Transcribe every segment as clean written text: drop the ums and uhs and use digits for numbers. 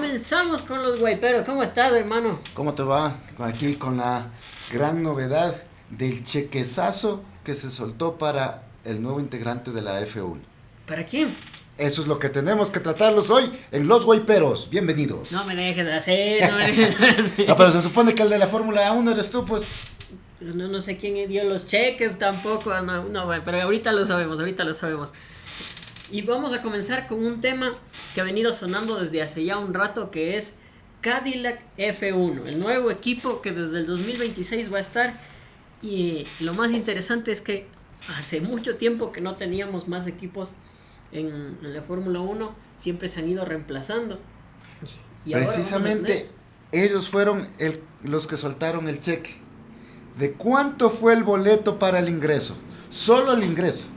Comenzamos con los guayperos. ¿Cómo estás, hermano? ¿Cómo te va? Aquí con la gran novedad del chequezazo que se soltó para el nuevo integrante de la F1. ¿Para quién? Eso es lo que tenemos que tratarlos hoy en Los Guayperos. Bienvenidos. No me dejes de hacer, no me dejes de hacer. No, pero se supone que el de la Fórmula 1 eres tú, pues. Pero no sé quién dio los cheques tampoco. No, bueno, pero ahorita lo sabemos. Y vamos a comenzar con un tema que ha venido sonando desde hace ya un rato, que es Cadillac F1, el nuevo equipo que desde el 2026 va a estar. Y lo más interesante es que hace mucho tiempo que no teníamos más equipos en la Fórmula 1, siempre se han ido reemplazando. Y precisamente ellos fueron los que soltaron el cheque. ¿De cuánto fue el boleto para el ingreso? Solo el ingreso.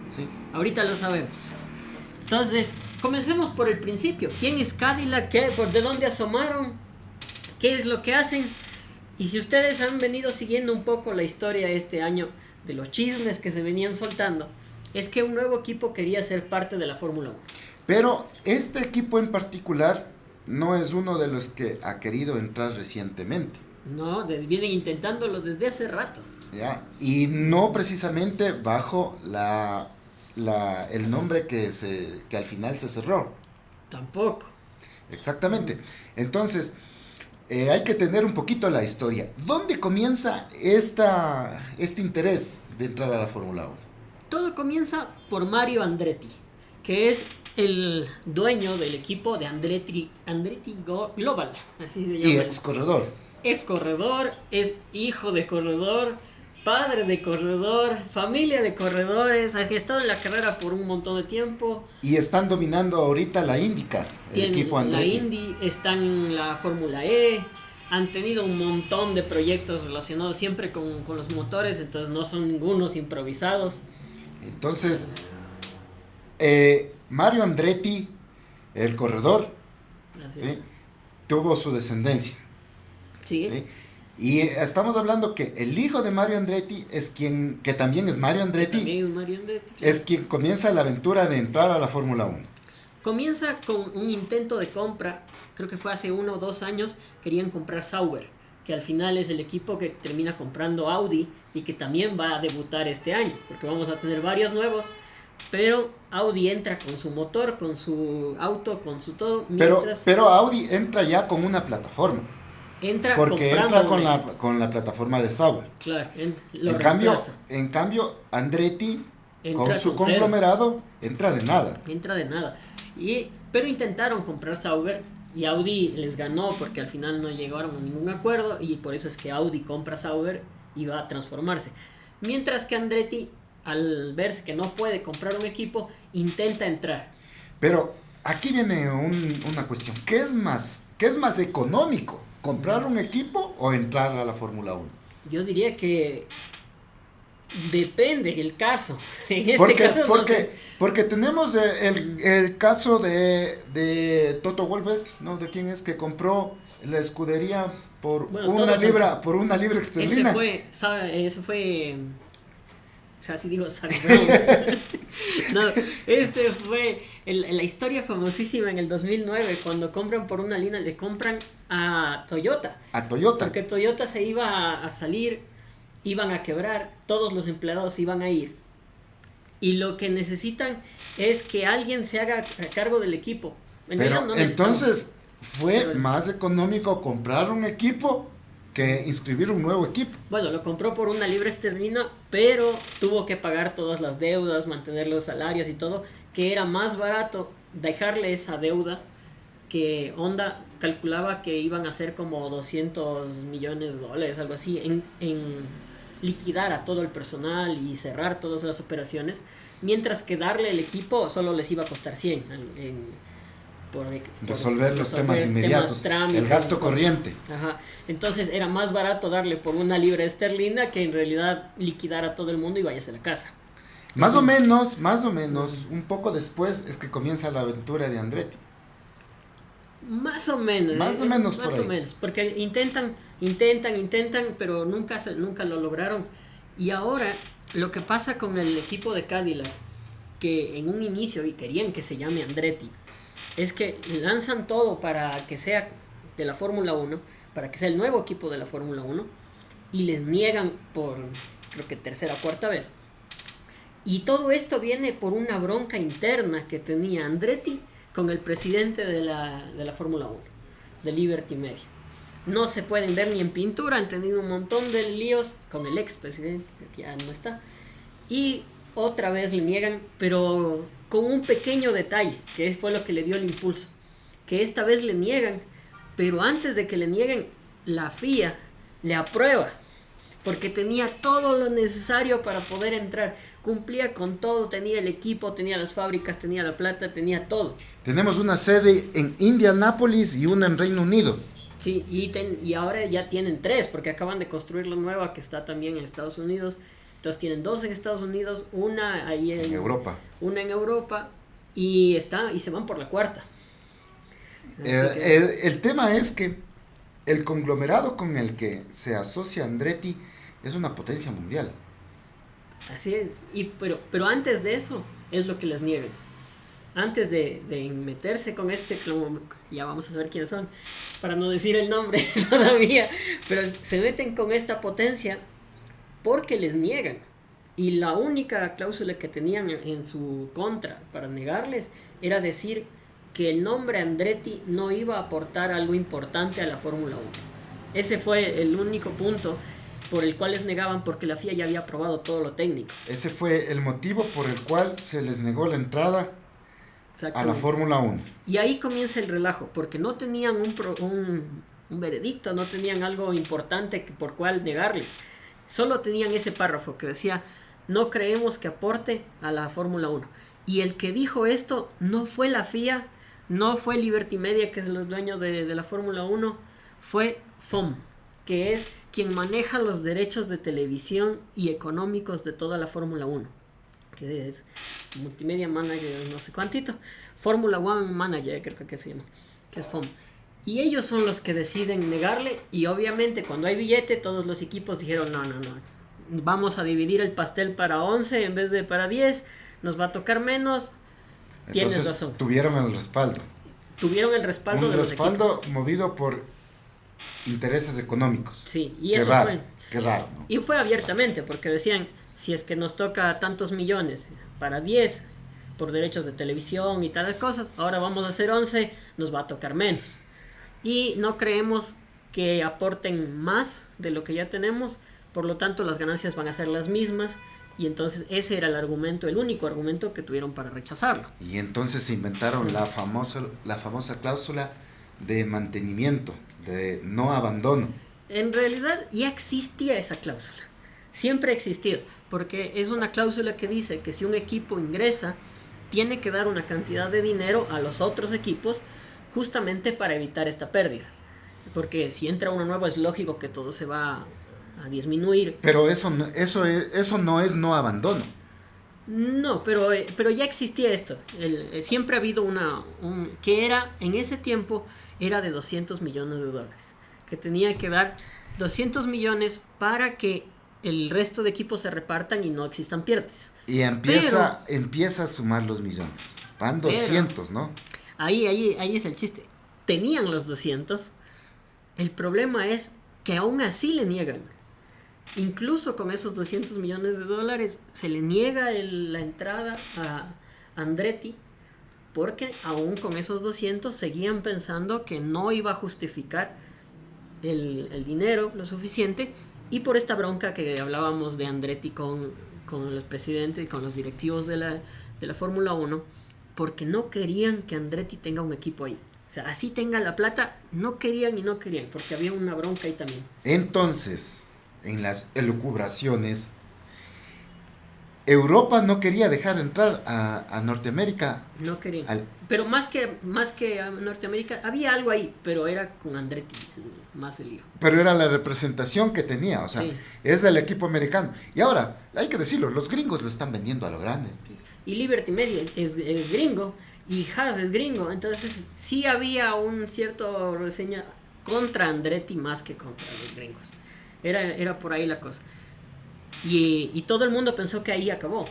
¿Sí? Ahorita lo sabemos. Entonces, comencemos por el principio. ¿Quién es Cadillac? ¿De dónde asomaron? ¿Qué es lo que hacen? Y si ustedes han venido siguiendo un poco la historia este año de los chismes que se venían soltando, es que un nuevo equipo quería ser parte de la Fórmula 1. Pero este equipo en particular no es uno de los que ha querido entrar recientemente. No, vienen intentándolo desde hace rato. ¿Ya? Y no precisamente bajo el nombre que al final se cerró. Tampoco. Exactamente. Entonces, hay que tener un poquito la historia. ¿Dónde comienza este interés de entrar a la Fórmula 1? Todo comienza por Mario Andretti, que es el dueño del equipo de Andretti Global, así se llama. Y ex corredor. Ex corredor, es hijo de corredor, padre de corredor, familia de corredores, ha estado en la carrera por un montón de tiempo. Y están dominando ahorita la IndyCar, el equipo Andretti. La Indy, están en la Fórmula E, han tenido un montón de proyectos relacionados siempre con los motores, entonces no son ningunos improvisados. Entonces, Mario Andretti, el corredor, ¿sí? Tuvo su descendencia. Sí. ¿Sí? Y estamos hablando que el hijo de Mario Andretti que también es Mario Andretti, es quien comienza la aventura de entrar a la Fórmula 1. Comienza con un intento de compra, creo que fue hace 1 o 2 años, querían comprar Sauber, que al final es el equipo que termina comprando Audi y que también va a debutar este año, porque vamos a tener varios nuevos, pero Audi entra con su motor, con su auto, con su todo. Pero Audi entra ya con una plataforma. Porque entra con la plataforma de Sauber. Claro, en cambio, Andretti, con su conglomerado, entra de nada. Pero intentaron comprar Sauber y Audi les ganó porque al final no llegaron a ningún acuerdo y por eso es que Audi compra Sauber y va a transformarse. Mientras que Andretti, al verse que no puede comprar un equipo, intenta entrar. Pero aquí viene una cuestión. ¿Qué es más económico? ¿Comprar un equipo o entrar a la Fórmula 1? Yo diría que depende del caso. Porque tenemos el caso de Toto Wolff, ¿no? ¿De quién es? Que compró la escudería por una libra esterlina. Eso fue o sea, si digo no, fue la historia famosísima en el 2009, cuando compran por una línea, le compran a Toyota. Porque Toyota se iba a salir, iban a quebrar, todos los empleados iban a ir. Y lo que necesitan es que alguien se haga cargo del equipo. Pero entonces fue más económico comprar un equipo que inscribir un nuevo equipo. Bueno, lo compró por una libra esterlina, pero tuvo que pagar todas las deudas, mantener los salarios y todo, que era más barato dejarle esa deuda, que Honda calculaba que iban a ser como $200 millones, algo así, en liquidar a todo el personal y cerrar todas las operaciones, mientras que darle el equipo solo les iba a costar 100 por resolver los temas inmediatos, trámites, el gasto corriente. Ajá. Entonces era más barato darle por una libra esterlina que en realidad liquidar a todo el mundo y váyase a la casa. Más o menos, un poco después es que comienza la aventura de Andretti. Más o menos, porque intentan, pero nunca lo lograron. Y ahora lo que pasa con el equipo de Cadillac, que en un inicio y querían que se llame Andretti, es que lanzan todo para que sea de la Fórmula 1, para que sea el nuevo equipo de la Fórmula 1, y les niegan por, creo que tercera o cuarta vez. Y todo esto viene por una bronca interna que tenía Andretti con el presidente de la Fórmula 1, de Liberty Media. No se pueden ver ni en pintura, han tenido un montón de líos con el expresidente, que ya no está. Y otra vez le niegan, pero con un pequeño detalle, que fue lo que le dio el impulso. Que esta vez le niegan, pero antes de que le nieguen, la FIA le aprueba. Porque tenía todo lo necesario para poder entrar. Cumplía con todo, tenía el equipo, tenía las fábricas, tenía la plata, tenía todo. Tenemos una sede en Indianápolis y una en Reino Unido. Sí, y ahora ya tienen 3, porque acaban de construir la nueva que está también en Estados Unidos. Entonces tienen 2 en Estados Unidos, una ahí en Europa. Una en Europa y se van por la 4ª. El tema es que el conglomerado con el que se asocia Andretti es una potencia mundial. Así es, pero antes de eso es lo que les niegan. Antes de meterse con ya vamos a ver quiénes son, para no decir el nombre todavía, pero se meten con esta potencia porque les niegan. Y la única cláusula que tenían en su contra para negarles era decir que el nombre Andretti no iba a aportar algo importante a la Fórmula 1. Ese fue el único punto por el cual les negaban, porque la FIA ya había aprobado todo lo técnico. Ese fue el motivo por el cual se les negó la entrada a la Fórmula 1. Y ahí comienza el relajo, porque no tenían un veredicto, no tenían algo importante por cual negarles. Solo tenían ese párrafo que decía: no creemos que aporte a la Fórmula 1. Y el que dijo esto no fue la FIA, no fue Liberty Media, que es el dueño de la Fórmula 1, fue FOM, que es quien maneja los derechos de televisión y económicos de toda la Fórmula 1, que es Multimedia Manager, no sé cuántito, Fórmula 1 Manager, creo que se llama, que es FOM. Y ellos son los que deciden negarle, y obviamente cuando hay billete, todos los equipos dijeron: no, vamos a dividir el pastel para 11 en vez de para 10, nos va a tocar menos. Tienes Entonces, razón. Tuvieron el respaldo. Tuvieron el respaldo de los equipos. Un respaldo movido por intereses económicos. Sí, y eso fue. Qué raro, ¿no? Y fue abiertamente, porque decían: si es que nos toca tantos millones para 10 por derechos de televisión y tales cosas, ahora vamos a hacer 11, nos va a tocar menos. Y no creemos que aporten más de lo que ya tenemos, por lo tanto las ganancias van a ser las mismas. Y entonces ese era el argumento, el único argumento que tuvieron para rechazarlo. Y entonces se inventaron la famosa cláusula de mantenimiento, de no abandono. En realidad ya existía esa cláusula, siempre ha existido, porque es una cláusula que dice que si un equipo ingresa, tiene que dar una cantidad de dinero a los otros equipos, justamente para evitar esta pérdida. Porque si entra uno nuevo, es lógico que todo se va a disminuir. Pero eso no es no abandono. No, pero ya existía esto. Siempre ha habido que era, en ese tiempo, era de $200 millones, que tenía que dar 200 millones para que el resto de equipos se repartan y no existan pérdidas. Y empieza a sumar los millones. Van 200, ¿no? Ahí es el chiste. Tenían los 200. El problema es que aún así le niegan. Incluso con esos $200 millones se le niega la entrada a Andretti, porque aún con esos 200 seguían pensando que no iba a justificar el dinero lo suficiente, y por esta bronca que hablábamos de Andretti con los presidentes y con los directivos de la Fórmula 1, porque no querían que Andretti tenga un equipo ahí. O sea, así tenga la plata, no querían, porque había una bronca ahí también. Entonces, en las elucubraciones, Europa no quería dejar entrar a Norteamérica. No quería. Pero más que a Norteamérica, había algo ahí, pero era con Andretti más el lío. Pero era la representación que tenía, o sea, sí. Es del equipo americano. Y ahora, hay que decirlo, los gringos lo están vendiendo a lo grande. Sí. Y Liberty Media es gringo, y Haas es gringo, entonces sí había un cierto reseña contra Andretti más que contra los gringos. Era por ahí la cosa. Y todo el mundo pensó que ahí acabó,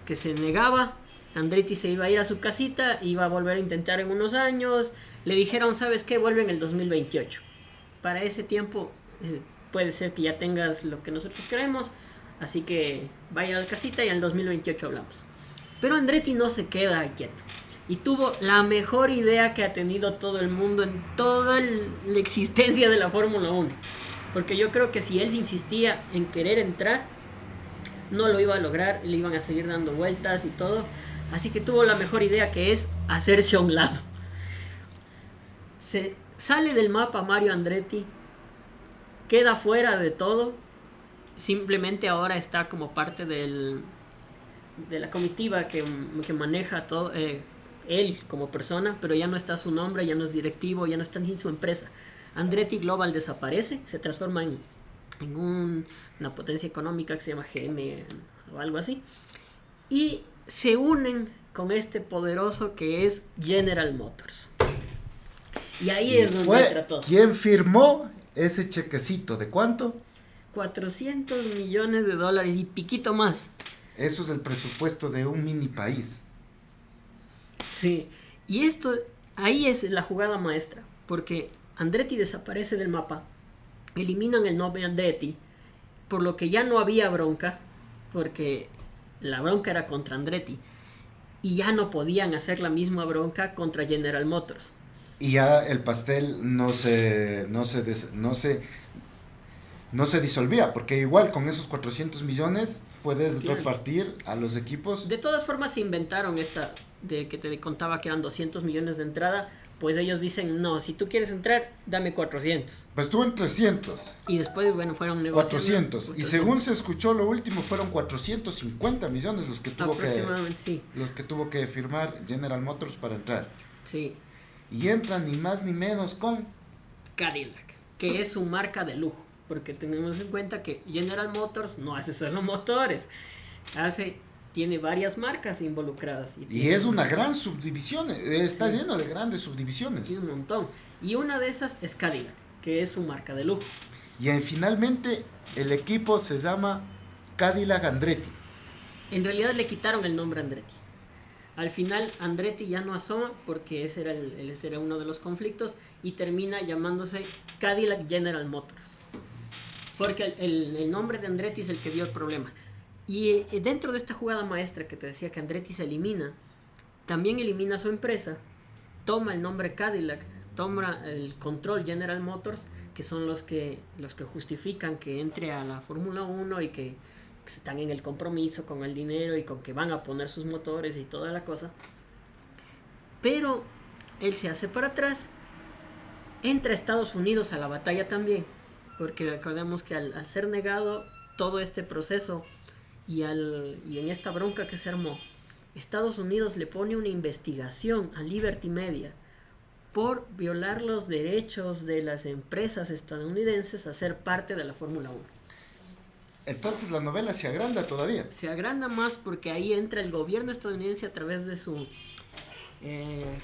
que se negaba Andretti se iba a ir a su casita, iba a volver a intentar en unos años. Le dijeron, ¿sabes qué? Vuelve en el 2028. Para ese tiempo puede ser que ya tengas lo que nosotros queremos. Así que vaya a la casita y en el 2028 hablamos. Pero Andretti no se queda quieto. Y tuvo la mejor idea que ha tenido todo el mundo en toda la existencia de la Fórmula 1. Porque yo creo que si él insistía en querer entrar, no lo iba a lograr, le iban a seguir dando vueltas y todo. Así que tuvo la mejor idea, que es hacerse a un lado. Se sale del mapa Mario Andretti, queda fuera de todo, simplemente ahora está como parte de la comitiva que maneja todo, él como persona, pero ya no está su nombre, ya no es directivo, ya no está ni su empresa. Andretti Global desaparece, se transforma en una potencia económica que se llama GM o algo así, y se unen con este poderoso que es General Motors. Y ahí es donde entra todo. ¿Quién firmó ese chequecito? ¿De cuánto? $400 millones y piquito más. Eso es el presupuesto de un mini país. Sí, y esto, ahí es la jugada maestra, porque Andretti desaparece del mapa, eliminan el nombre Andretti, por lo que ya no había bronca, porque la bronca era contra Andretti, y ya no podían hacer la misma bronca contra General Motors. Y ya el pastel no se disolvía, porque igual con esos 400 millones puedes repartir a los equipos. De todas formas se inventaron esta de que te contaba que eran 200 millones de entrada, pues ellos dicen, no, si tú quieres entrar, dame 400. Pues estuvo en 300. Y después, bueno, fueron negocios. 400. Y según se escuchó lo último, fueron 450 millones los que tuvo que firmar General Motors para entrar. Sí. Y entran ni más ni menos con Cadillac, que es su marca de lujo, porque tenemos en cuenta que General Motors no hace solo motores, tiene varias marcas involucradas. Y es una gran subdivisión, está lleno de grandes subdivisiones. Tiene un montón. Y una de esas es Cadillac, que es su marca de lujo. Y finalmente el equipo se llama Cadillac Andretti. En realidad le quitaron el nombre Andretti. Al final Andretti ya no asoma porque ese era uno de los conflictos y termina llamándose Cadillac General Motors. Porque el nombre de Andretti es el que dio el problema. Y dentro de esta jugada maestra que te decía que Andretti se elimina, también elimina su empresa, toma el nombre Cadillac, toma el control General Motors, que son los que justifican que entre a la Fórmula 1 y que están en el compromiso con el dinero y con que van a poner sus motores y toda la cosa. Pero él se hace para atrás, entra a Estados Unidos a la batalla también, porque recordemos que al ser negado todo este proceso y en esta bronca que se armó, Estados Unidos le pone una investigación a Liberty Media por violar los derechos de las empresas estadounidenses a ser parte de la Fórmula 1. Entonces la novela se agranda todavía. Se agranda más porque ahí entra el gobierno estadounidense a través de su...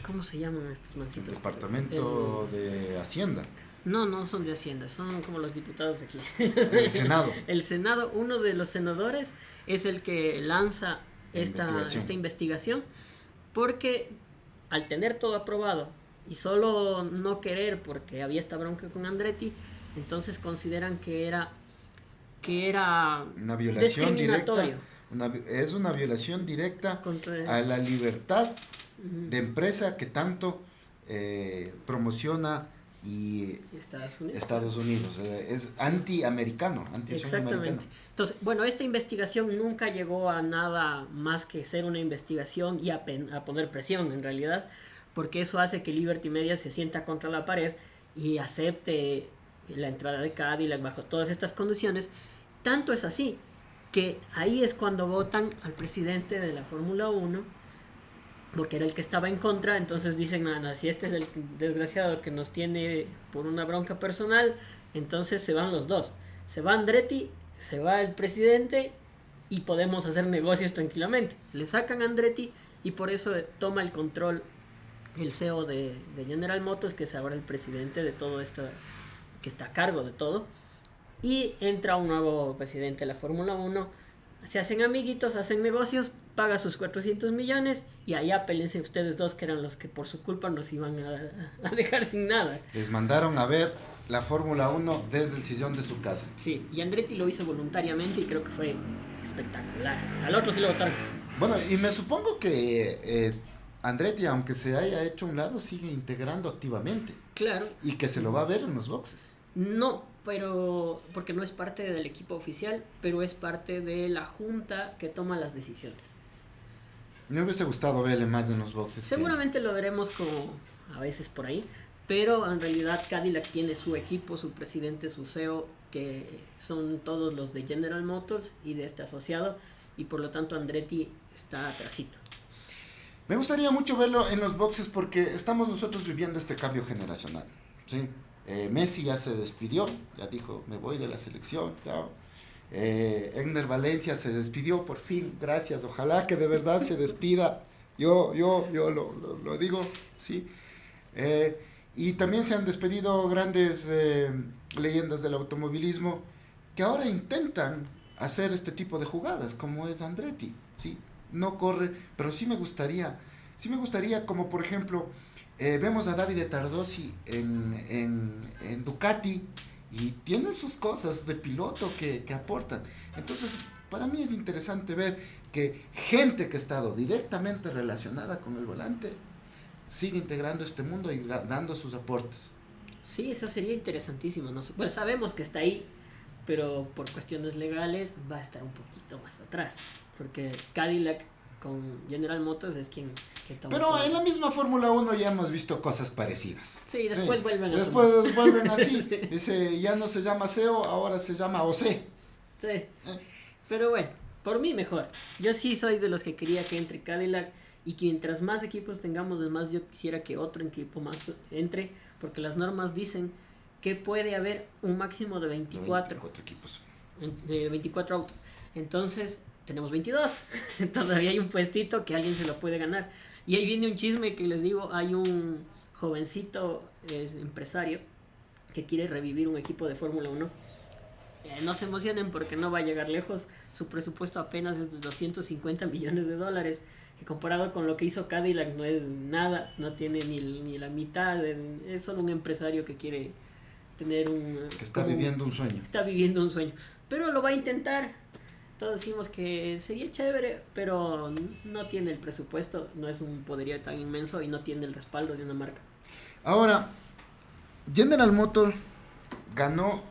¿cómo se llaman estos mancitos? El Departamento de Hacienda. No son de Hacienda, son como los diputados de aquí. El Senado. El Senado, uno de los senadores es el que lanza esta investigación porque al tener todo aprobado y solo no querer porque había esta bronca con Andretti, entonces consideran que era una violación discriminatorio. Directa. Es una violación directa a la libertad de empresa que tanto promociona y Estados Unidos. Es anti-americano. Exactamente. Entonces, bueno, esta investigación nunca llegó a nada más que ser una investigación y a poner presión en realidad, porque eso hace que Liberty Media se sienta contra la pared y acepte la entrada de Cadillac bajo todas estas condiciones. Tanto es así que ahí es cuando votan al presidente de la Fórmula 1, porque era el que estaba en contra. Entonces dicen, no, si este es el desgraciado que nos tiene por una bronca personal, entonces se van los dos, se va Andretti, se va el presidente y podemos hacer negocios tranquilamente. Le sacan a Andretti y por eso toma el control el CEO de General Motors, que es ahora el presidente de todo esto, que está a cargo de todo, y entra un nuevo presidente de la Fórmula 1, se hacen amiguitos, hacen negocios, paga sus 400 millones y allá pélense ustedes dos que eran los que por su culpa nos iban a dejar sin nada. Les mandaron a ver la Fórmula 1 desde el sillón de su casa. Sí, y Andretti lo hizo voluntariamente y creo que fue espectacular. Al otro sí lo votaron. Bueno, y me supongo que Andretti, aunque se haya hecho a un lado, sigue integrando activamente. Claro. Y que se lo va a ver en los boxes. No, pero porque no es parte del equipo oficial, pero es parte de la junta que toma las decisiones. Me hubiese gustado verle más en los boxes. Seguramente lo veremos como a veces por ahí, pero en realidad Cadillac tiene su equipo, su presidente, su CEO, que son todos los de General Motors y de este asociado, y por lo tanto Andretti está atrasito. Me gustaría mucho verlo en los boxes porque estamos nosotros viviendo este cambio generacional, ¿sí? Messi ya se despidió, ya dijo, me voy de la selección, chao. Egner Valencia se despidió por fin, gracias, ojalá que de verdad se despida, yo lo digo, ¿sí? Y también se han despedido grandes leyendas del automovilismo que ahora intentan hacer este tipo de jugadas, como es Andretti, ¿sí? No corre, pero sí me gustaría como por ejemplo, vemos a Davide Tardozzi en Ducati y tiene sus cosas de piloto que aportan. Entonces, para mí es interesante ver que gente que ha estado directamente relacionada con el volante sigue integrando este mundo y dando sus aportes. Sí, eso sería interesantísimo, ¿no? Bueno, sabemos que está ahí, pero por cuestiones legales va a estar un poquito más atrás, porque Cadillac con General Motors es quien toma. Pero en la misma Fórmula 1 ya hemos visto cosas parecidas. Sí, después vuelven a Después vuelven así. Sí. Dice, ya no se llama CEO, ahora se llama OC. Sí. Pero bueno, por mí mejor. Yo sí soy de los que quería que entre Cadillac y que mientras más equipos tengamos, además yo quisiera que otro equipo más entre, porque las normas dicen que puede haber un máximo de 24 equipos. De 24 autos. Entonces, tenemos 22. Todavía hay un puestito que alguien se lo puede ganar. Y ahí viene un chisme que les digo, hay un jovencito empresario que quiere revivir un equipo de Fórmula 1. No se emocionen porque no va a llegar lejos. Su presupuesto apenas es de $250 millones, que comparado con lo que hizo Cadillac no es nada, no tiene ni la mitad, es solo un empresario que quiere tener que está viviendo un sueño. Está viviendo un sueño, pero lo va a intentar. Todos decimos que sería chévere, pero no tiene el presupuesto, no es un poderío tan inmenso y no tiene el respaldo de una marca. Ahora, General Motors ganó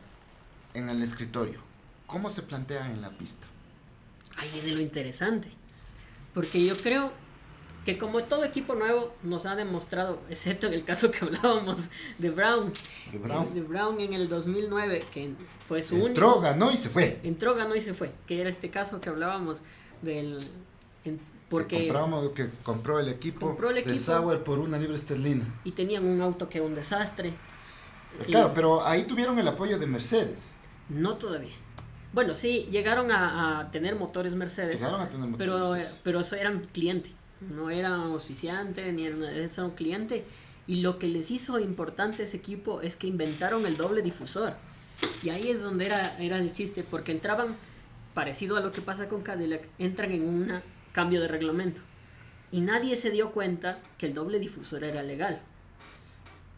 en el escritorio. ¿Cómo se plantea en la pista? Ahí viene lo interesante, porque yo creo que como todo equipo nuevo nos ha demostrado, excepto en el caso que hablábamos de Brown. De Brown en el 2009, que fue su único. Entró, ganó y se fue. Entró, ganó y se fue, que era este caso que hablábamos del... porque que compró el equipo de Sauber por $1 libra esterlina. Y tenían un auto que era un desastre. Claro, pero ahí tuvieron el apoyo de Mercedes. No todavía. Bueno, sí, llegaron a tener motores Mercedes. Pero eso eran cliente. No era auspiciante, ni era un cliente. Y lo que les hizo importante ese equipo es que inventaron el doble difusor. Y ahí es donde era el chiste, porque entraban, parecido a lo que pasa con Cadillac, entran en un cambio de reglamento. Y nadie se dio cuenta que el doble difusor era legal.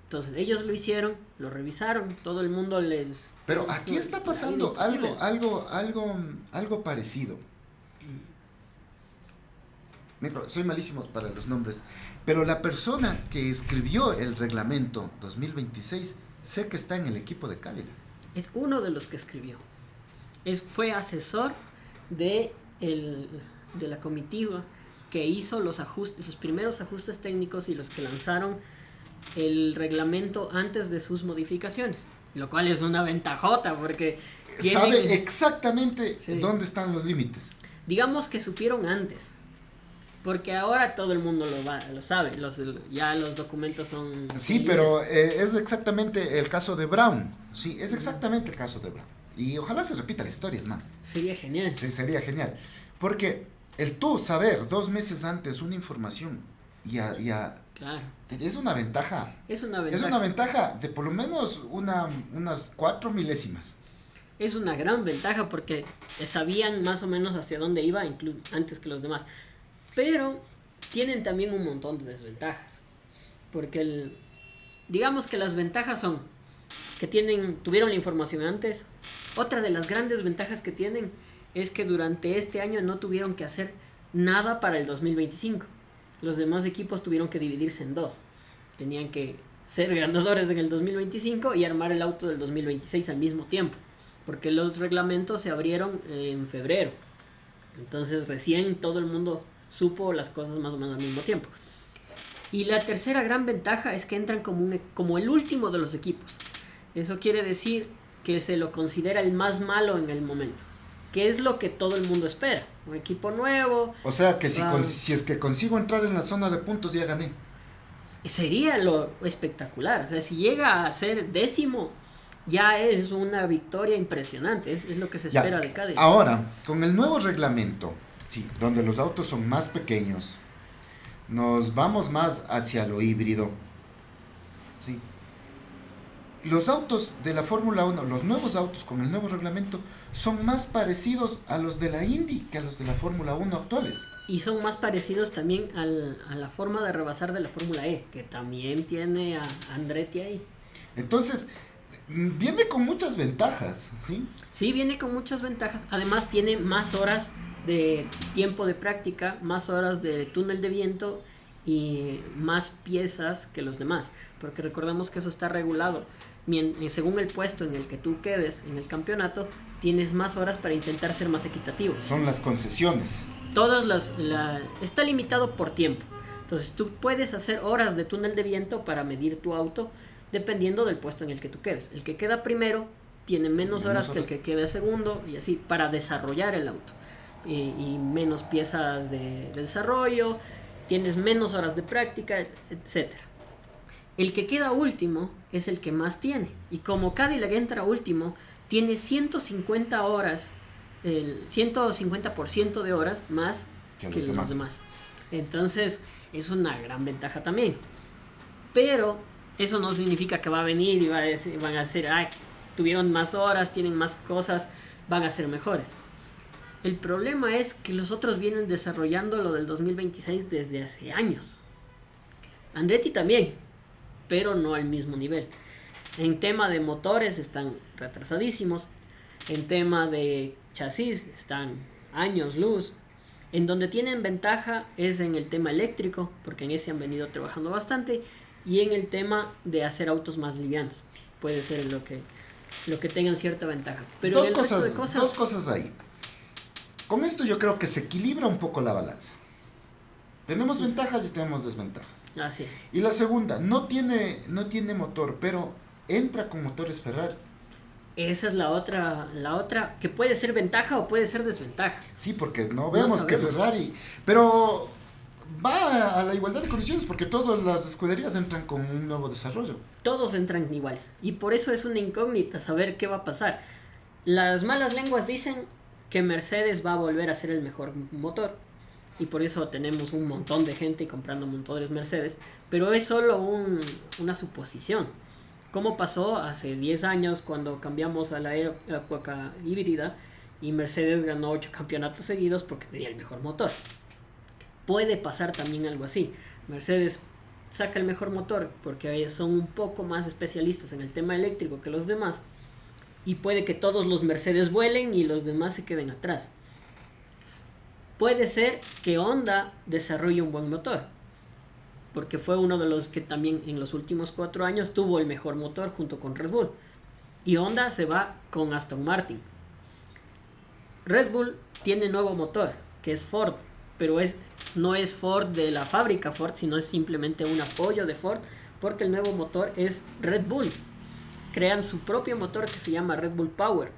Entonces ellos lo hicieron, lo revisaron, todo el mundo les... Pero aquí está pasando algo parecido. Soy malísimo para los nombres, pero la persona que escribió el reglamento 2026 sé que está en el equipo de Cadillac. Es uno de los que escribió. Fue asesor de la comitiva que hizo los primeros ajustes técnicos y los que lanzaron el reglamento antes de sus modificaciones, lo cual es una ventajota porque sabe exactamente dónde están los límites. Digamos que supieron antes, porque ahora todo el mundo lo sabe, ya los documentos son... Sí, pero es exactamente el caso de Brown, sí, es exactamente el caso de Brown, y ojalá se repita la historia, es más. Sería genial. Sí, sería genial, porque el tú saber 2 meses antes una información claro. Es una ventaja. Es una ventaja de por lo menos unas 4 milésimas. Es una gran ventaja porque sabían más o menos hacia dónde iba antes que los demás. Pero tienen también un montón de desventajas. Porque digamos que las ventajas son que tuvieron la información antes. Otra de las grandes ventajas que tienen es que durante este año no tuvieron que hacer nada para el 2025. Los demás equipos tuvieron que dividirse en dos. Tenían que ser ganadores en el 2025 y armar el auto del 2026 al mismo tiempo. Porque los reglamentos se abrieron en febrero. Entonces recién todo el mundo supo las cosas más o menos al mismo tiempo. Y la tercera gran ventaja es que entran como el último de los equipos. Eso quiere decir que se lo considera el más malo en el momento. Que es lo que todo el mundo espera. Un equipo nuevo. O sea que si es que consigo entrar en la zona de puntos ya gané. Sería lo espectacular. O sea, si llega a ser 10º, ya es una victoria impresionante. Es lo que se espera de cada equipo. Ahora, con el nuevo reglamento, sí, donde los autos son más pequeños, nos vamos más hacia lo híbrido. Sí. Los autos de la Fórmula 1, los nuevos autos con el nuevo reglamento, son más parecidos a los de la Indy que a los de la Fórmula 1 actuales. Y son más parecidos también a la forma de rebasar de la Fórmula E, que también tiene a Andretti ahí. Entonces, viene con muchas ventajas, ¿sí? Sí, viene con muchas ventajas. Además, tiene más horas de tiempo de práctica, más horas de túnel de viento y más piezas que los demás. Porque recordemos que eso está regulado. Según el puesto en el que tú quedes en el campeonato, tienes más horas para intentar ser más equitativo. Son las concesiones. Está limitado por tiempo. Entonces tú puedes hacer horas de túnel de viento para medir tu auto dependiendo del puesto en el que tú quedes. El que queda primero tiene menos horas que el que queda segundo y así para desarrollar el auto. Y menos piezas de desarrollo, tienes menos horas de práctica, etcétera. El que queda último es el que más tiene. Y como Cadillac entra último, tiene 150 horas, el 150% de horas más que los demás. Entonces, es una gran ventaja también. Pero eso no significa que va a venir y van a decir, tuvieron más horas, tienen más cosas, van a ser mejores. El problema es que los otros vienen desarrollando lo del 2026 desde hace años. Andretti también, pero no al mismo nivel. En tema de motores están retrasadísimos. En tema de chasis están años luz. En donde tienen ventaja es en el tema eléctrico, porque en ese han venido trabajando bastante. Y en el tema de hacer autos más livianos. Puede ser lo que tengan cierta ventaja. Pero dos cosas ahí. Con esto yo creo que se equilibra un poco la balanza. Tenemos ventajas y tenemos desventajas. Así. Y la segunda, no tiene motor, pero entra con motores Ferrari. Esa es la otra, que puede ser ventaja o puede ser desventaja. Sí, porque no vemos que Ferrari, pero va a la igualdad de condiciones porque todas las escuderías entran con un nuevo desarrollo. Todos entran iguales y por eso es una incógnita saber qué va a pasar. Las malas lenguas dicen que Mercedes va a volver a ser el mejor motor y por eso tenemos un montón de gente comprando motores Mercedes, pero es solo una suposición. Como pasó hace 10 años cuando cambiamos a la época híbrida y Mercedes ganó 8 campeonatos seguidos porque tenía el mejor motor. Puede pasar también algo así. Mercedes saca el mejor motor porque son un poco más especialistas en el tema eléctrico que los demás y puede que todos los Mercedes vuelen y los demás se queden atrás. Puede ser que Honda desarrolle un buen motor porque fue uno de los que también en los últimos 4 años tuvo el mejor motor junto con Red Bull. Y Honda se va con Aston Martin. Red Bull tiene nuevo motor, que es Ford, pero no es Ford de la fábrica Ford, sino es simplemente un apoyo de Ford, porque el nuevo motor es Red Bull. Crean su propio motor que se llama Red Bull Power,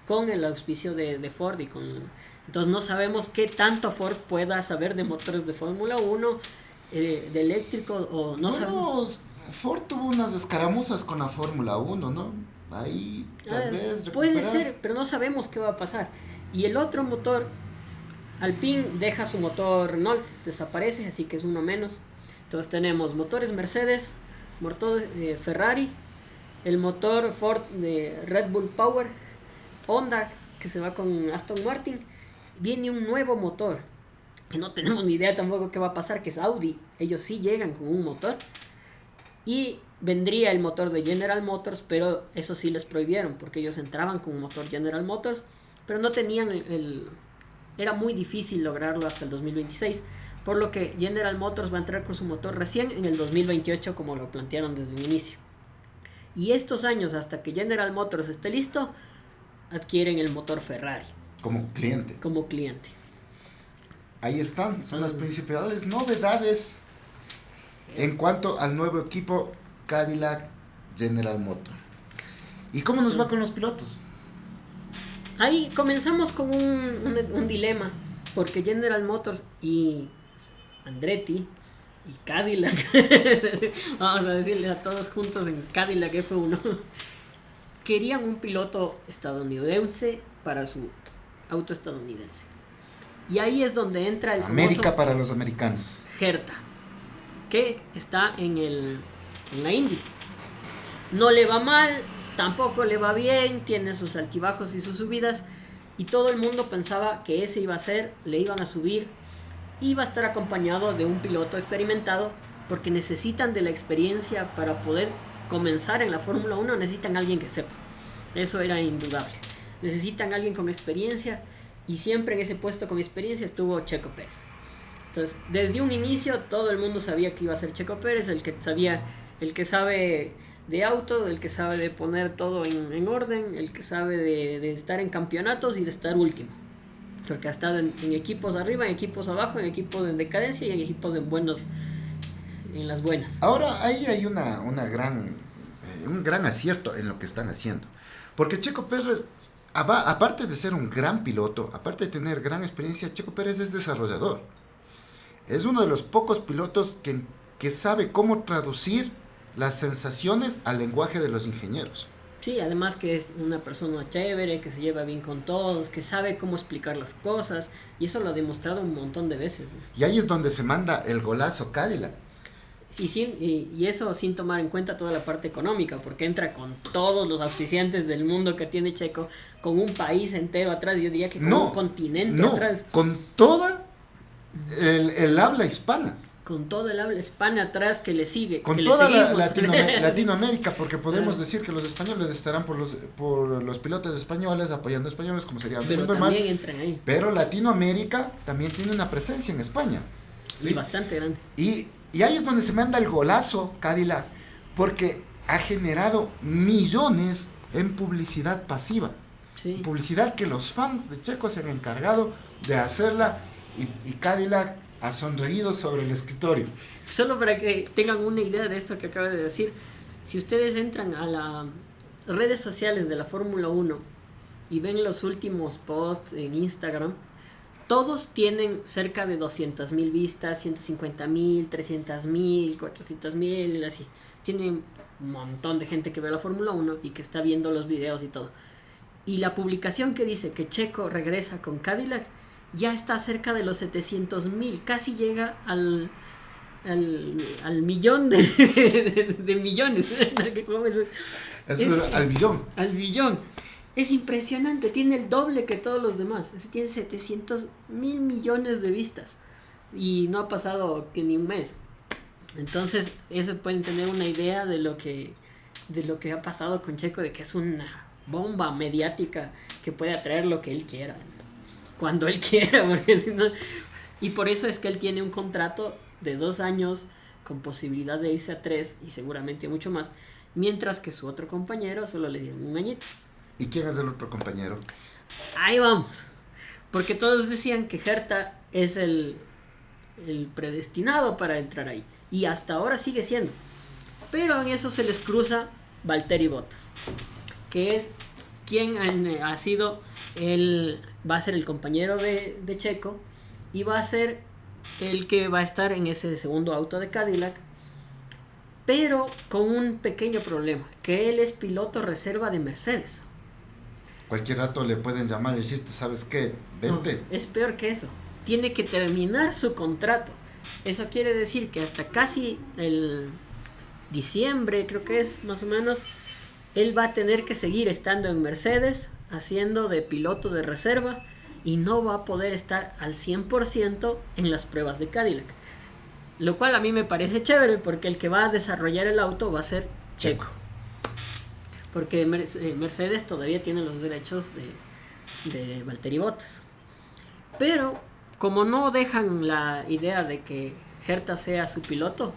con el auspicio de Ford. Entonces no sabemos qué tanto Ford pueda saber de motores de Fórmula 1, de eléctrico o no sabemos. Ford tuvo unas escaramuzas con la Fórmula 1, ¿no? Ahí tal vez puede ser, pero no sabemos qué va a pasar. Y el otro motor, Alpine deja su motor Renault, desaparece, así que es uno menos. Entonces tenemos motores Mercedes, motor Ferrari, el motor Ford de Red Bull Power, Honda que se va con Aston Martin. Viene un nuevo motor que no tenemos ni idea tampoco qué va a pasar, que es Audi. Ellos sí llegan con un motor. Y vendría el motor de General Motors, pero eso sí les prohibieron, porque ellos entraban con un motor General Motors, pero no tenían era muy difícil lograrlo hasta el 2026, por lo que General Motors va a entrar con su motor recién en el 2028, como lo plantearon desde un inicio. Y estos años, hasta que General Motors esté listo, adquieren el motor Ferrari. Como cliente. Como cliente. Ahí están, son las principales novedades en cuanto al nuevo equipo Cadillac General Motors. ¿Y cómo nos va con los pilotos? Ahí comenzamos con un dilema, porque General Motors y Andretti y Cadillac, vamos a decirle a todos juntos en Cadillac F1, querían un piloto estadounidense para su auto estadounidense. Y ahí es donde entra el América famoso para los americanos. Herta, que está en la Indy. No le va mal, tampoco le va bien, tiene sus altibajos y sus subidas, y todo el mundo pensaba que ese iba a ser, le iban a subir, iba a estar acompañado de un piloto experimentado, porque necesitan de la experiencia para poder comenzar en la Fórmula 1, necesitan a alguien que sepa, eso era indudable, necesitan a alguien con experiencia, y siempre en ese puesto con experiencia estuvo Checo Pérez. Entonces, desde un inicio todo el mundo sabía que iba a ser Checo Pérez, el que sabe de auto, el que sabe de poner todo en orden, el que sabe de estar en campeonatos y de estar último. Porque ha estado en equipos arriba, en equipos abajo, en equipos en decadencia y en equipos en las buenas. Ahora ahí hay un gran acierto en lo que están haciendo. Porque Checo Pérez, aparte de ser un gran piloto, aparte de tener gran experiencia, Checo Pérez es desarrollador. Es uno de los pocos pilotos que sabe cómo traducir las sensaciones al lenguaje de los ingenieros. Sí, además que es una persona chévere, que se lleva bien con todos, que sabe cómo explicar las cosas, y eso lo ha demostrado un montón de veces, ¿no? Y ahí es donde se manda el golazo Cadillac. Sí, y eso sin tomar en cuenta toda la parte económica, porque entra con todos los auspiciantes del mundo que tiene Checo, con un país entero atrás, yo diría que con un continente atrás. Con toda el habla hispana. Con todo el habla hispana atrás que le sigue. Con que toda le Latinoamérica, porque podemos decir que los españoles estarán por los pilotos españoles, apoyando españoles, como sería muy pero normal. también entran ahí. Pero Latinoamérica también tiene una presencia en España. Sí, bastante grande. Y ahí es donde se manda el golazo Cadillac, porque ha generado millones en publicidad pasiva. Sí. Publicidad que los fans de Checo se han encargado de hacerla, y Cadillac ha sonreído sobre el escritorio. Solo para que tengan una idea de esto que acabo de decir, si ustedes entran a las redes sociales de la Fórmula 1 y ven los últimos posts en Instagram, todos tienen cerca de 200,000 vistas, 150,000, 300,000, 400,000, así. Tienen un montón de gente que ve la Fórmula 1 y que está viendo los videos y todo. Y la publicación que dice que Checo regresa con Cadillac ya está cerca de los 700,000, casi llega al millón de millones. Al billón. Al billón. Es impresionante, tiene el doble que todos los demás. Tiene 700,000 millones de vistas y no ha pasado que ni un mes. Entonces, eso pueden tener una idea de lo que ha pasado con Checo, de que es una bomba mediática que puede atraer lo que él quiera, cuando él quiera, porque si no... Y por eso es que él tiene un contrato de 2 años con posibilidad de irse a 3 y seguramente mucho más, mientras que su otro compañero solo le dieron 1 añito. ¿Y quién es el otro compañero? Ahí vamos, porque todos decían que Herta es el predestinado para entrar ahí, y hasta ahora sigue siendo, pero en eso se les cruza Valtteri Bottas, que es quien ha sido va a ser el compañero de Checo y va a ser el que va a estar en ese segundo auto de Cadillac, pero con un pequeño problema, que él es piloto reserva de Mercedes. Cualquier rato le pueden llamar y decirte, ¿sabes qué? Vente. No, es peor que eso, tiene que terminar su contrato. Eso quiere decir que hasta casi el diciembre, creo que es más o menos, él va a tener que seguir estando en Mercedes, haciendo de piloto de reserva, y no va a poder estar al 100% en las pruebas de Cadillac. Lo cual a mí me parece chévere porque el que va a desarrollar el auto va a ser Checo. Porque Mercedes todavía tiene los derechos de Valtteri Bottas. Pero como no dejan la idea de que Herta sea su piloto,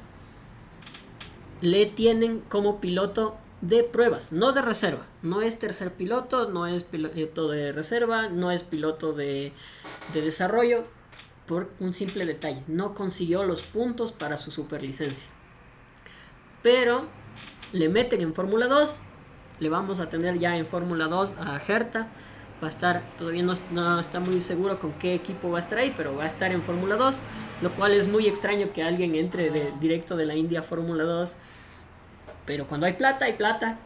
le tienen como piloto de pruebas, no de reserva. No es tercer piloto, no es piloto de reserva, no es piloto de desarrollo, por un simple detalle. No consiguió los puntos para su superlicencia. Pero le meten en Fórmula 2, le vamos a tener ya en Fórmula 2 a Herta. Va a estar, todavía no está muy seguro con qué equipo va a estar ahí, pero va a estar en Fórmula 2, lo cual es muy extraño que alguien entre directo de la India a Fórmula 2. Pero cuando hay plata, hay plata.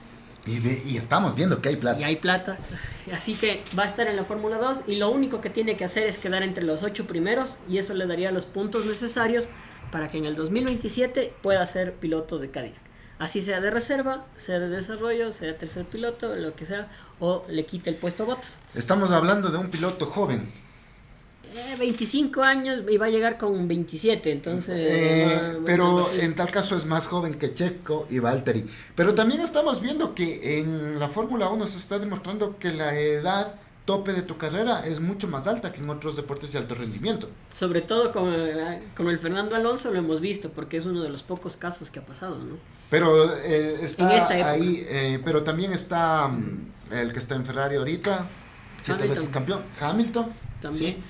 Y estamos viendo que hay plata. Y hay plata. Así que va a estar en la Fórmula 2 y lo único que tiene que hacer es quedar entre los 8 primeros y eso le daría los puntos necesarios para que en el 2027 pueda ser piloto de Cadillac. Así sea de reserva, sea de desarrollo, sea tercer piloto, lo que sea, o le quite el puesto a Bottas. Estamos hablando de un piloto joven. 25 años y va a llegar con 27, entonces... pero en tal caso es más joven que Checo y Valtteri. Pero también estamos viendo que en la Fórmula 1 se está demostrando que la edad tope de tu carrera es mucho más alta que en otros deportes de alto rendimiento. Sobre todo con el Fernando Alonso lo hemos visto, porque es uno de los pocos casos que ha pasado, ¿no? Pero está en esta ahí, pero también está el que está en Ferrari ahorita, 7 veces campeón, Hamilton. También. Sí,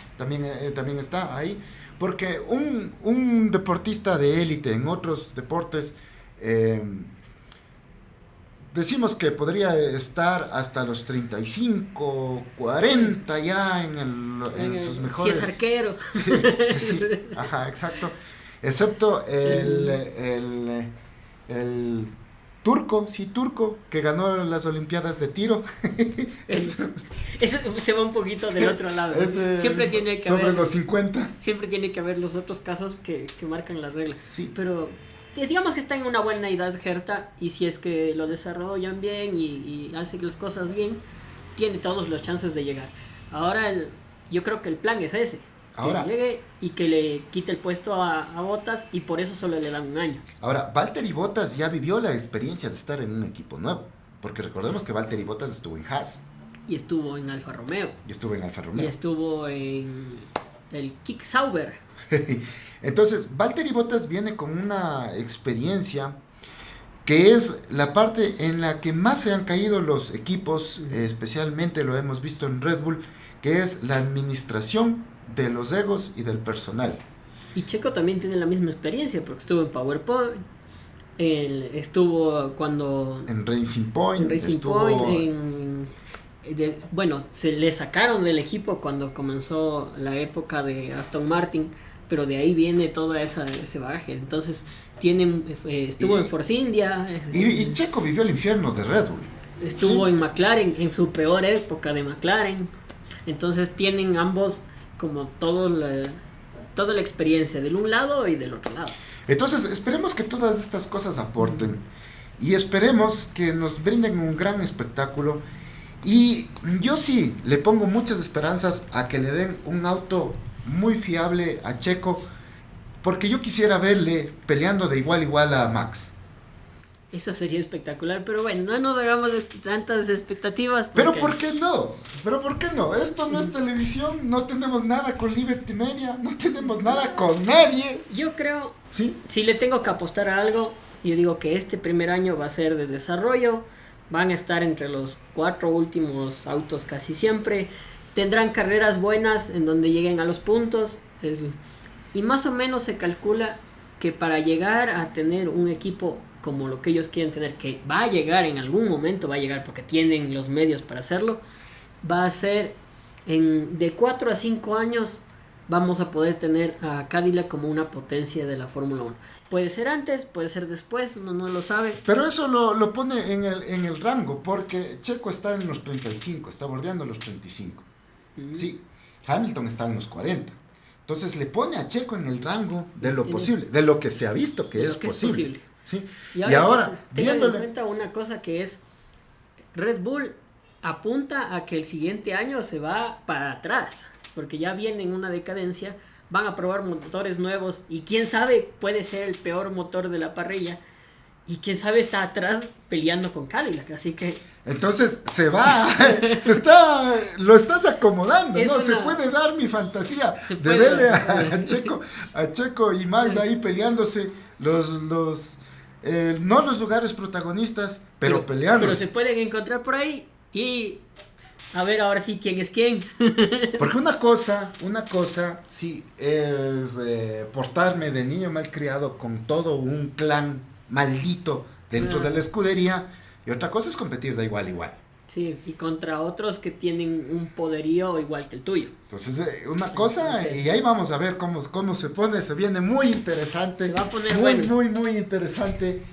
también está ahí. Porque un deportista de élite en otros deportes, decimos que podría estar hasta los 35, 40 ya en sus mejores... Si es arquero. Sí, ajá, exacto. Excepto el turco, que ganó las Olimpiadas de tiro. Eso se va un poquito del otro lado. Siempre tiene que sobre haber, los 50. Siempre tiene que haber los otros casos que marcan la regla. Sí. Pero digamos que está en una buena edad Herta, y si es que lo desarrollan bien y hacen las cosas bien, tiene todos los chances de llegar. Ahora yo creo que el plan es ese. Ahora, que llegue y que le quite el puesto a Bottas, y por eso solo le dan un año. Ahora, Valtteri Bottas ya vivió la experiencia de estar en un equipo nuevo, porque recordemos que Valtteri Bottas estuvo en Haas. Y estuvo en Alfa Romeo. Y estuvo en el Kick Sauber. Entonces, Valtteri Bottas viene con una experiencia que es la parte en la que más se han caído los equipos, especialmente lo hemos visto en Red Bull, que es la administración de los egos y del personal. Y Checo también tiene la misma experiencia porque estuvo en PowerPoint, estuvo cuando en Racing Point, bueno, se le sacaron del equipo cuando comenzó la época de Aston Martin, pero de ahí viene todo ese bagaje. Entonces estuvo en Force India y Checo vivió el infierno de Red Bull. Estuvo en McLaren en su peor época de McLaren. Entonces tienen ambos como toda la experiencia del un lado y del otro lado. Entonces esperemos que todas estas cosas aporten y esperemos que nos brinden un gran espectáculo, y yo sí le pongo muchas esperanzas a que le den un auto muy fiable a Checo, porque yo quisiera verle peleando de igual a igual a Max. Eso sería espectacular, pero bueno, no nos hagamos tantas expectativas. Pero ¿por qué no? Esto no es televisión, no tenemos nada con Liberty Media, no tenemos nada con nadie. Yo creo, ¿sí? Si le tengo que apostar a algo, yo digo que este primer año va a ser de desarrollo, van a estar entre los 4 últimos autos casi siempre, tendrán carreras buenas en donde lleguen a los puntos, y más o menos se calcula que para llegar a tener un equipo como lo que ellos quieren tener, que va a llegar en algún momento, va a llegar porque tienen los medios para hacerlo, va a ser de 4 a 5 años vamos a poder tener a Cadillac como una potencia de la Fórmula 1. Puede ser antes, puede ser después, uno no lo sabe. Pero eso lo pone en el rango, porque Checo está en los 35, está bordeando los 35. Sí, Hamilton está en los 40. Entonces le pone a Checo en el rango de lo posible, de lo que se ha visto que es posible. ¿Sí? Y ahora viéndole en cuenta una cosa que es Red Bull apunta a que el siguiente año se va para atrás. porque ya vienen una decadencia, van a probar motores nuevos y quién sabe, puede ser el peor motor de la parrilla y quién sabe está atrás peleando con Cadillac, así que... Entonces lo estás acomodando, ¿no? Se puede dar mi fantasía de verle a Checo y Max ahí peleándose no los lugares protagonistas, pero peleando. Pero se pueden encontrar por ahí y a ver ahora sí quién es quién. Porque una cosa sí es portarme de niño malcriado con todo un clan maldito dentro de la escudería, y otra cosa es competir de igual a igual. Sí, y contra otros que tienen un poderío igual que el tuyo. Entonces, una cosa, y ahí vamos a ver cómo se pone, se viene muy interesante. Se va a poner muy interesante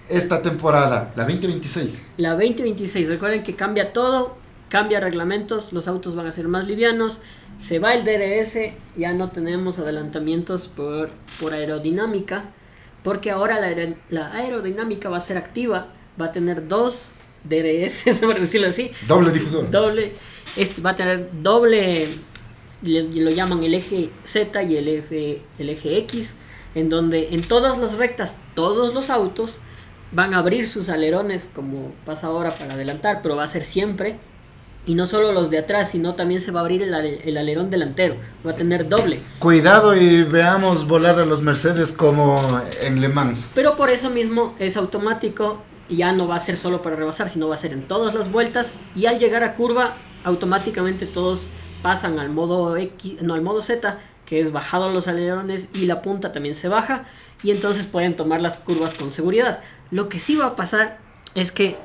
esta temporada, la 2026. La 2026, recuerden que cambia todo, cambia reglamentos, los autos van a ser más livianos, se va el DRS, ya no tenemos adelantamientos por aerodinámica, porque ahora la aerodinámica va a ser activa, va a tener 2 DRS, por decirlo así. Doble difusor. Va a tener doble, lo llaman el eje Z y el eje X, en donde en todas las rectas, todos los autos van a abrir sus alerones, como pasa ahora para adelantar, pero va a ser siempre. Y no solo los de atrás, sino también se va a abrir el alerón delantero. Va a tener doble. Cuidado y veamos volar a los Mercedes como en Le Mans. Pero por eso mismo es automático. Y ya no va a ser solo para rebasar, sino va a ser en todas las vueltas. Y al llegar a curva, automáticamente todos pasan al modo al modo Z, que es bajado los alerones y la punta también se baja. Y entonces pueden tomar las curvas con seguridad. Lo que sí va a pasar es que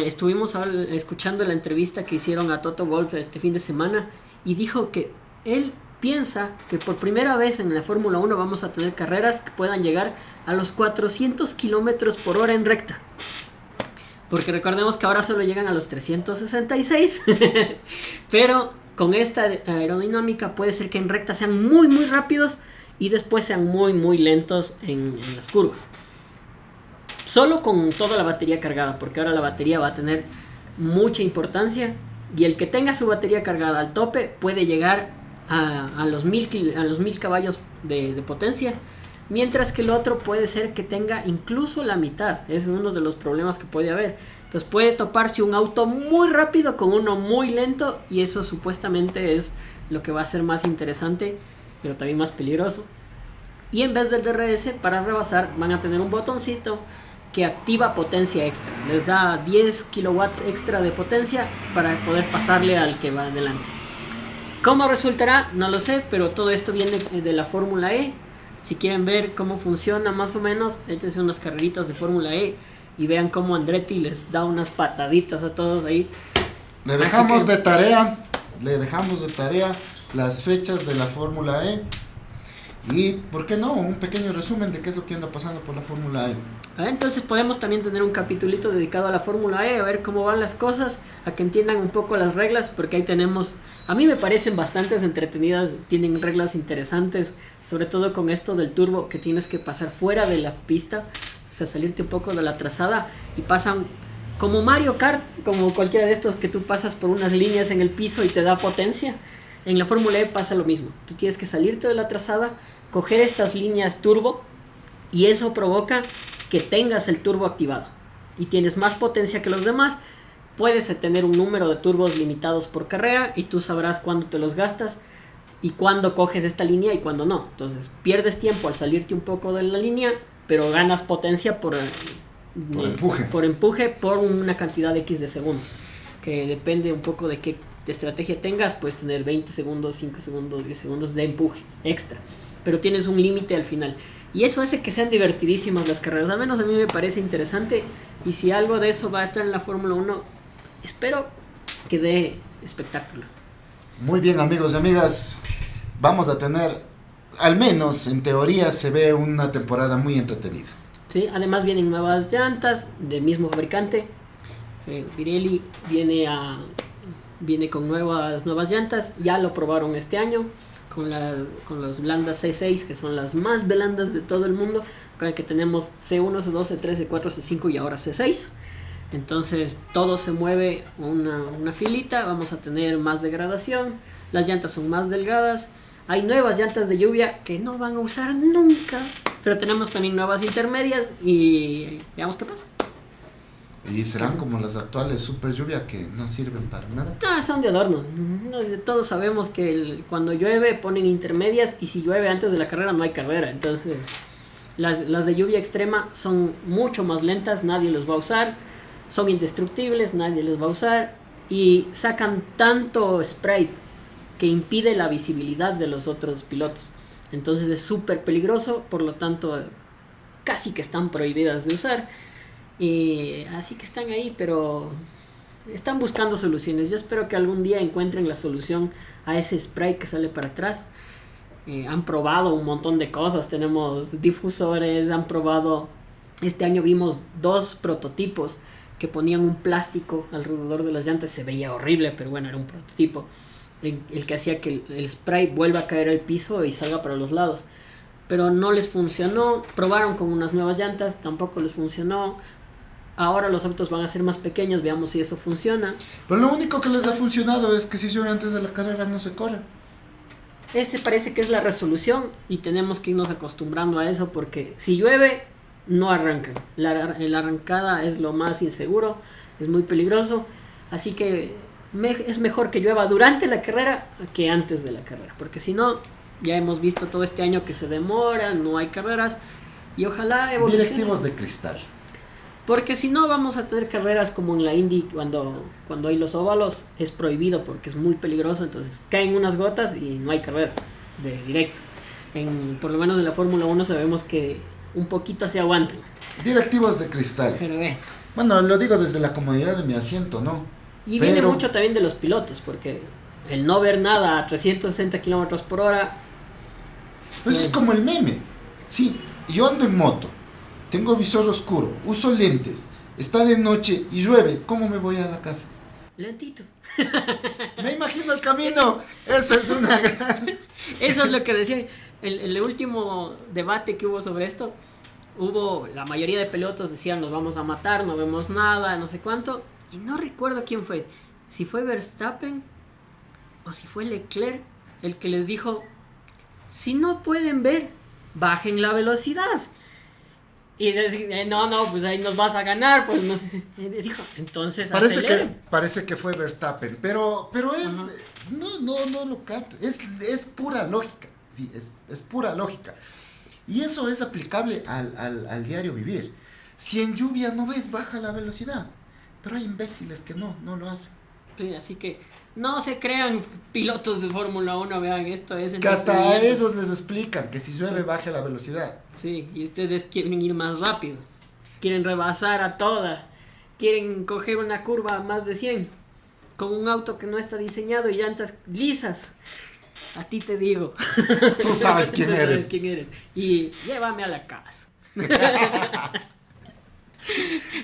estuvimos escuchando la entrevista que hicieron a Toto Wolff este fin de semana y dijo que él piensa que por primera vez en la Fórmula 1 vamos a tener carreras que puedan llegar a los 400 kilómetros por hora en recta, porque recordemos que ahora solo llegan a los 366 pero con esta aerodinámica puede ser que en recta sean muy rápidos y después sean muy lentos en las curvas. Solo con toda la batería cargada, porque ahora la batería va a tener mucha importancia y el que tenga su batería cargada al tope puede llegar a los 1000 caballos de potencia, mientras que el otro puede ser que tenga incluso la mitad. Es uno de los problemas que puede haber. Entonces puede toparse un auto muy rápido con uno muy lento y eso supuestamente es lo que va a ser más interesante, pero también más peligroso. Y en vez del DRS, para rebasar van a tener un botoncito que activa potencia extra. Les da 10 kilowatts extra de potencia para poder pasarle al que va adelante. ¿Cómo resultará? No lo sé, pero todo esto viene de la Fórmula E. Si quieren ver cómo funciona más o menos, échense unas carreritas de Fórmula E y vean cómo Andretti les da unas pataditas a todos ahí. Le dejamos de tarea las fechas de la Fórmula E. Y, ¿por qué no? Un pequeño resumen de qué es lo que anda pasando por la Fórmula E. Entonces podemos también tener un capitulito dedicado a la Fórmula E, a ver cómo van las cosas, a que entiendan un poco las reglas, porque ahí tenemos, a mí me parecen bastante entretenidas, tienen reglas interesantes, sobre todo con esto del turbo, que tienes que pasar fuera de la pista, o sea, salirte un poco de la trazada, y pasan como Mario Kart, como cualquiera de estos que tú pasas por unas líneas en el piso y te da potencia. En la Fórmula E pasa lo mismo, tú tienes que salirte de la trazada, coger estas líneas turbo, y eso provoca que tengas el turbo activado y tienes más potencia que los demás. Puedes tener un número de turbos limitados por carrera y tú sabrás cuándo te los gastas y cuándo coges esta línea y cuándo no. Entonces pierdes tiempo al salirte un poco de la línea, pero ganas potencia por empuje por una cantidad X de segundos, que depende un poco de qué estrategia tengas. Puedes tener 20 segundos, 5 segundos, 10 segundos de empuje extra, pero tienes un límite al final. Y eso hace que sean divertidísimas las carreras. Al menos a mí me parece interesante. Y si algo de eso va a estar en la Fórmula 1, espero que dé espectáculo. Muy bien, amigos y amigas. Vamos a tener, al menos en teoría, se ve una temporada muy entretenida. Sí, además vienen nuevas llantas del mismo fabricante. Pirelli viene con nuevas llantas. Ya lo probaron este año con las blandas C6, que son las más blandas de todo el mundo, con el que tenemos C1, C2, C3, C4, C5 y ahora C6. Entonces todo se mueve una filita, vamos a tener más degradación, las llantas son más delgadas, hay nuevas llantas de lluvia que no van a usar nunca, pero tenemos también nuevas intermedias y veamos qué pasa. Y serán como las actuales super lluvia que no sirven para nada. No, son de adorno. Todos sabemos que cuando llueve ponen intermedias y si llueve antes de la carrera no hay carrera. Entonces las de lluvia extrema son mucho más lentas, nadie los va a usar. Son indestructibles, nadie los va a usar. Y sacan tanto spray que impide la visibilidad de los otros pilotos. Entonces es súper peligroso, por lo tanto casi que están prohibidas de usar. Y así que están ahí, pero están buscando soluciones. Yo espero que algún día encuentren la solución a ese spray que sale para atrás. Han probado un montón de cosas, tenemos difusores, han probado, este año vimos 2 prototipos que ponían un plástico alrededor de las llantas, se veía horrible, pero bueno, era un prototipo, el que hacía que el spray vuelva a caer al piso y salga para los lados, pero no les funcionó. Probaron con unas nuevas llantas, tampoco les funcionó. Ahora los autos van a ser más pequeños, veamos si eso funciona. Pero lo único que les ha funcionado es que si llueve antes de la carrera no se corre. Este parece que es la resolución y tenemos que irnos acostumbrando a eso, porque si llueve no arrancan. La arrancada es lo más inseguro, es muy peligroso, así que es mejor que llueva durante la carrera que antes de la carrera, porque si no, ya hemos visto todo este año que se demora, no hay carreras y ojalá evolucione. Directivos de cristal. Porque si no vamos a tener carreras como en la Indy, cuando hay los óvalos es prohibido porque es muy peligroso, entonces caen unas gotas y no hay carrera de directo. Por lo menos en la Fórmula 1 sabemos que un poquito se aguantan. Directivos de cristal. Pero bueno, lo digo desde la comodidad de mi asiento, ¿no? Y viene mucho también de los pilotos, porque el no ver nada a 360 kilómetros por hora. Pues es como el meme. Sí, yo ando en moto. Tengo visor oscuro, uso lentes, está de noche y llueve, ¿cómo me voy a la casa? Lentito. Me imagino el camino. Eso es una gran... Eso es lo que decía. El último debate que hubo sobre esto, la mayoría de pilotos decían nos vamos a matar, no vemos nada, no sé cuánto. Y no recuerdo quién fue. Si fue Verstappen o si fue Leclerc el que les dijo, si no pueden ver, bajen la velocidad. Y decir, no, pues ahí nos vas a ganar, pues no sé. Dijo, entonces parece que fue Verstappen, pero es no lo capto, es pura lógica, sí, es pura lógica. Y eso es aplicable al diario vivir. Si en lluvia no ves, baja la velocidad, pero hay imbéciles que no lo hacen. Sí, así que no se crean pilotos de Fórmula 1, vean, esto es... Que hasta a ellos les explican que si llueve baje la velocidad. Sí, y ustedes quieren ir más rápido, quieren rebasar a toda, quieren coger una curva a más de 100, con un auto que no está diseñado y llantas lisas. A ti te digo. Tú sabes quién Tú eres. Sabes quién eres. Y llévame a la casa.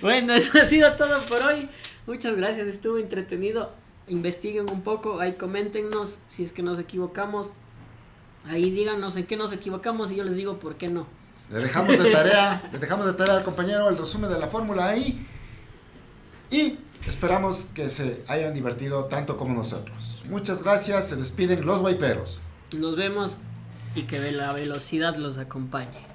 Bueno, eso ha sido todo por hoy. Muchas gracias, estuvo entretenido. Investiguen un poco, ahí coméntenos si es que nos equivocamos. Ahí díganos en qué nos equivocamos y yo les digo por qué no. Le dejamos de tarea al compañero el resumen de la fórmula ahí. Y esperamos que se hayan divertido tanto como nosotros. Muchas gracias, se despiden los guayperos. Nos vemos y que la velocidad los acompañe.